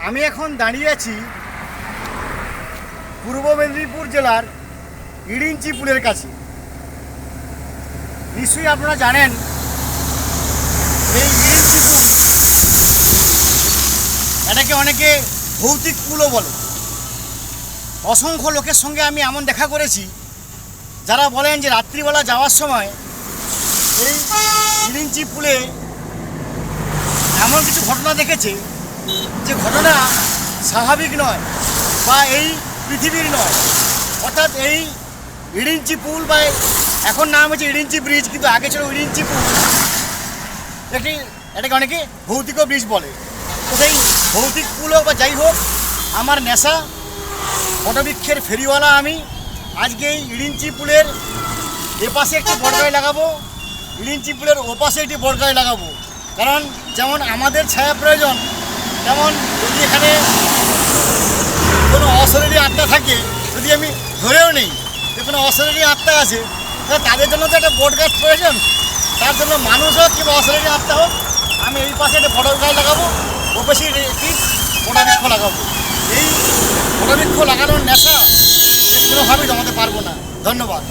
আমি এখন দাঁড়িয়ে আছি পূর্ব মেদিনীপুর জেলার ইরিঞ্চি পুলের কাছে। নিশ্চয়ই আপনারা জানেন এই ইরিঞ্চি পুল, এটাকে অনেকে ভৌতিক পুলও বলে। অসংখ্য লোকের সঙ্গে আমি এমন দেখা করেছি যারা বলেন যে রাত্রিবেলা যাওয়ার সময় এই ইরিঞ্চি পুলে এমন কিছু ঘটনা দেখেছে যে ঘটনা স্বাভাবিক নয় বা এই পৃথিবীর নয়। অর্থাৎ এই ইরিঞ্চি পুল বা এখন নাম হচ্ছে ইরিঞ্চি ব্রিজ, কিন্তু আগে ছিল ইরিঞ্চি পুল। এটাকে অনেকে ভৌতিক ব্রিজ বলে। তো সেই ভৌতিক পুল হোক বা যাই হোক, আমার নেশা বটবৃক্ষের ফেরিওয়ালা আমি। আজকে এই ইরিঞ্চি পুলের এপাশে একটি বটগাছ লাগাবো, ইরিঞ্চি পুলের ওপাশে একটি বটগাছ লাগাবো। কারণ যেমন আমাদের ছায়া প্রয়োজন, তেমন যদি এখানে কোনো অশরীরী আত্মা থাকে, যদি আমি ধরেও নেই যে কোনো অশরীরী আত্মা আছে, তাহলে তাদের জন্য তো একটা বট গাছ প্রয়োজন। তার জন্য মানুষ হোক কিংবা অশরীরী আত্মা হোক, আমি এই পাশে একটা বট গাছ লাগাবো, ওপাশে একটি বটবৃক্ষ লাগাবো। এই বটবৃক্ষ লাগানোর নেশা কোনোভাবেই জমাতে পারবো না। ধন্যবাদ।